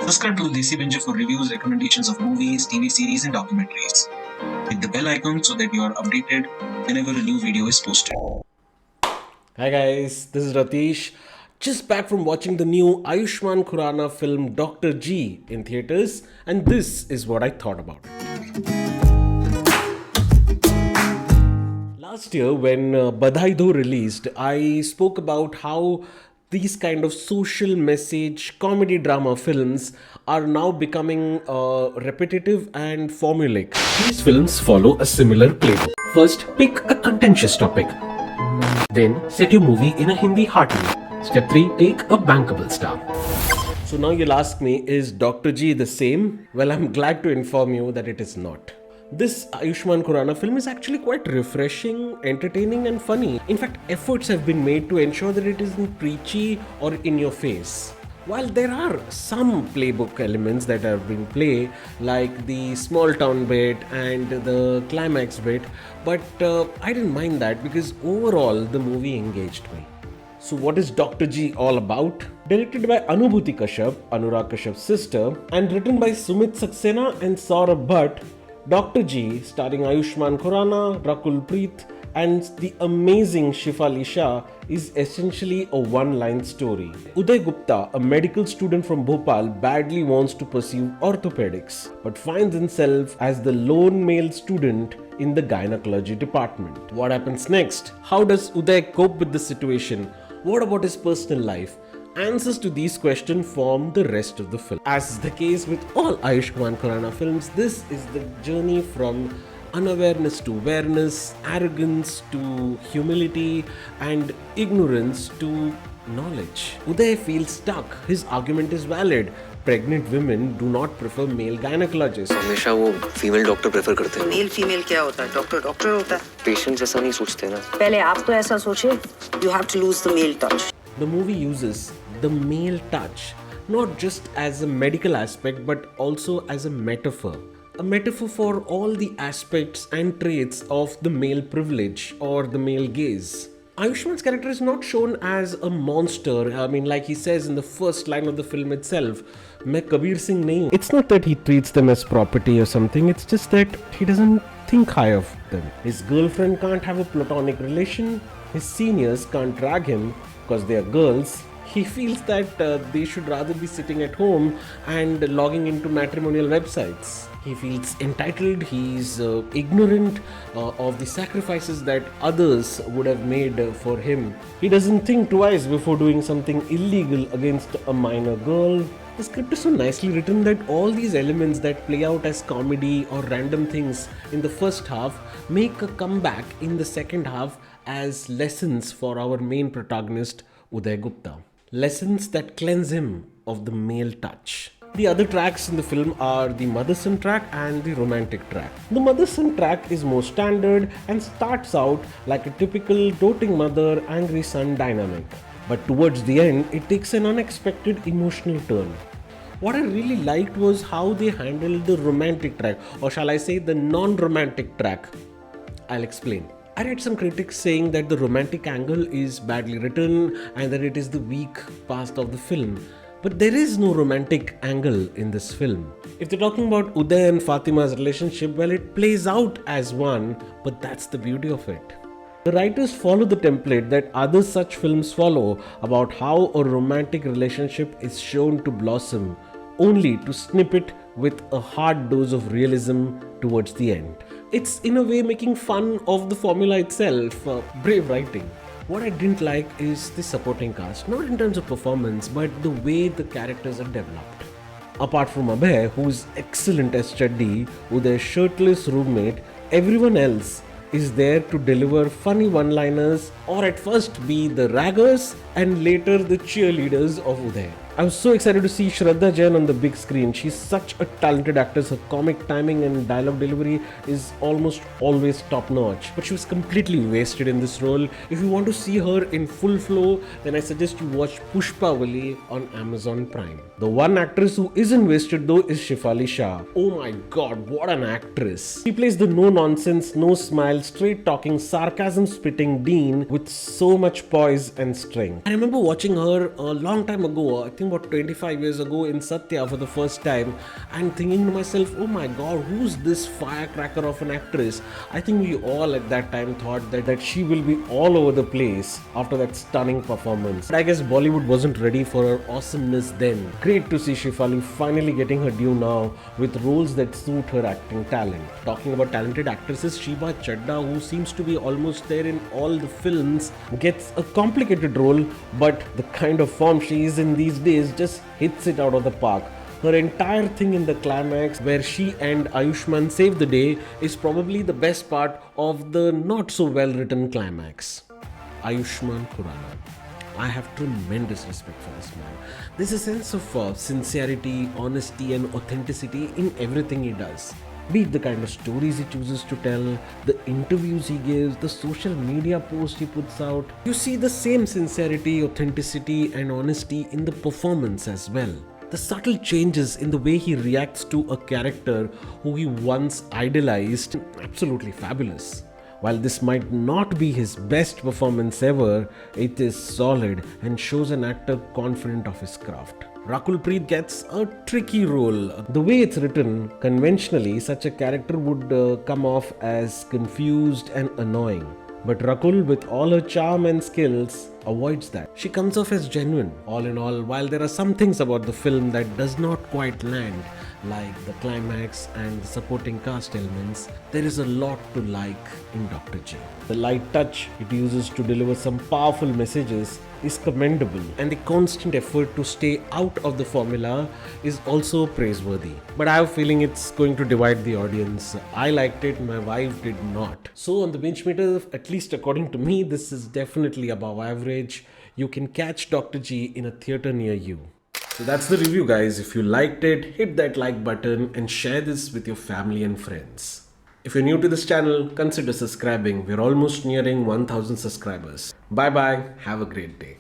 Subscribe to Desi Binge for reviews, recommendations of movies, TV series, and documentaries. Hit the bell icon so that you are updated whenever a new video is posted. Hi guys, this is Ratish. Just back from watching the new Ayushmann Khurrana film Dr. G in theatres, and this is what I thought about it. Last year, when Badhai Do released, I spoke about how these kind of social message comedy drama films are now becoming repetitive and formulaic. These films follow a similar playbook. First, pick a contentious topic. Then, set your movie in a Hindi heartland. Step 3, take a bankable star. So now you'll ask me, is Dr. G the same? Well, I'm glad to inform you that it is not. This Ayushmann Khurrana film is actually quite refreshing, entertaining and funny. In fact, efforts have been made to ensure that it isn't preachy or in your face. While there are some playbook elements that have been played, like the small town bit and the climax bit, but I didn't mind that because overall the movie engaged me. So what is Dr. G all about? Directed by Anubhuti Kashyap, Anurag Kashyap's sister, and written by Sumit Saxena and Saurabh Bhatt, Dr. G, starring Ayushmann Khurrana, Rakul Preet, and the amazing Shefali Shah, is essentially a one-line story. Uday Gupta, a medical student from Bhopal, badly wants to pursue orthopaedics, but finds himself as the lone male student in the Gynaecology department. What happens next? How does Uday cope with the situation? What about his personal life? Answers to these questions form the rest of the film. As is the case with all Ayushmann Khurrana films, this is the journey from unawareness to awareness, arrogance to humility, and ignorance to knowledge. Uday feels stuck. His argument is valid. Pregnant women do not prefer male gynecologists. हमेशा वो female doctor prefer करते हैं। Male female क्या होता है? Doctor doctor होता है। Patient जैसा नहीं सोचते ना। पहले आप तो ऐसा सोचे। You have to lose the male touch. The movie uses the male touch not just as a medical aspect but also as a metaphor. A metaphor for all the aspects and traits of the male privilege or the male gaze. Ayushmann's character is not shown as a monster. I mean, like he says in the first line of the film itself, "मैं कबीर सिंह नहीं हूँ." It's not that he treats them as property or something. It's just that he doesn't think high of them. His girlfriend can't have a platonic relation. His seniors can't drag him because they are girls. He feels that they should rather be sitting at home and logging into matrimonial websites. He feels entitled, he's ignorant of the sacrifices that others would have made for him. He doesn't think twice before doing something illegal against a minor girl. The script is so nicely written that all these elements that play out as comedy or random things in the first half make a comeback in the second half as lessons for our main protagonist, Uday Gupta. Lessons that cleanse him of the male touch. The other tracks in the film are the mother-son track and the romantic track. The mother-son track is more standard and starts out like a typical doting mother, angry son dynamic. But towards the end, it takes an unexpected emotional turn. What I really liked was how they handled the romantic track, or shall I say the non-romantic track. I'll explain. I read some critics saying that the romantic angle is badly written and that it is the weak past of the film. But there is no romantic angle in this film. If they're talking about Uday and Fatima's relationship, well, it plays out as one, but that's the beauty of it. The writers follow the template that other such films follow about how a romantic relationship is shown to blossom, only to snip it with a hard dose of realism towards the end. It's in a way making fun of the formula itself, brave writing. What I didn't like is the supporting cast, not in terms of performance, but the way the characters are developed. Apart from Abhay, who's excellent as Chaddi, Uday's shirtless roommate, everyone else is there to deliver funny one-liners or at first be the raggers and later the cheerleaders of Uday. I was so excited to see Shraddha Jain on the big screen. She's such a talented actress. Her comic timing and dialogue delivery is almost always top notch. But she was completely wasted in this role. If you want to see her in full flow, then I suggest you watch Pushpavali on Amazon Prime. The one actress who isn't wasted though is Shefali Shah. Oh my god, what an actress. She plays the no-nonsense, no-smile, straight-talking, sarcasm-spitting Dean with so much poise and strength. I remember watching her a long time ago, I think about 25 years ago in Satya for the first time, and thinking to myself, oh my god, who's this firecracker of an actress? I think we all at that time thought that she will be all over the place after that stunning performance. But I guess Bollywood wasn't ready for her awesomeness then. Great to see Shefali finally getting her due now with roles that suit her acting talent. Talking about talented actresses, Sheba Chadda, who seems to be almost there in all the films, gets a complicated role, but the kind of form she is in these days just hits it out of the park. Her entire thing in the climax, where she and Ayushmann save the day, is probably the best part of the not so well written climax. Ayushmann Khurrana. I have tremendous respect for this man. There's a sense of sincerity, honesty, and authenticity in everything he does. Be it the kind of stories he chooses to tell, the interviews he gives, the social media posts he puts out. You see the same sincerity, authenticity, and honesty in the performance as well. The subtle changes in the way he reacts to a character who he once idolized, absolutely fabulous. While this might not be his best performance ever, it is solid and shows an actor confident of his craft. Rakul Preet gets a tricky role. The way it's written, conventionally, such a character would come off as confused and annoying. But Rakul, with all her charm and skills, avoids that. She comes off as genuine. All in all, while there are some things about the film that does not quite land, like the climax and the supporting cast elements, there is a lot to like in Dr. G. The light touch it uses to deliver some powerful messages is commendable, and the constant effort to stay out of the formula is also praiseworthy. But I have a feeling it's going to divide the audience. I liked it, my wife did not. So on the bench meter, at least according to me, this is definitely above average. You can catch Dr. G in a theatre near you. So that's the review, guys. If you liked it, hit that like button and share this with your family and friends. If you're new to this channel, consider subscribing. We're almost nearing 1000 subscribers. Bye bye. Have a great day.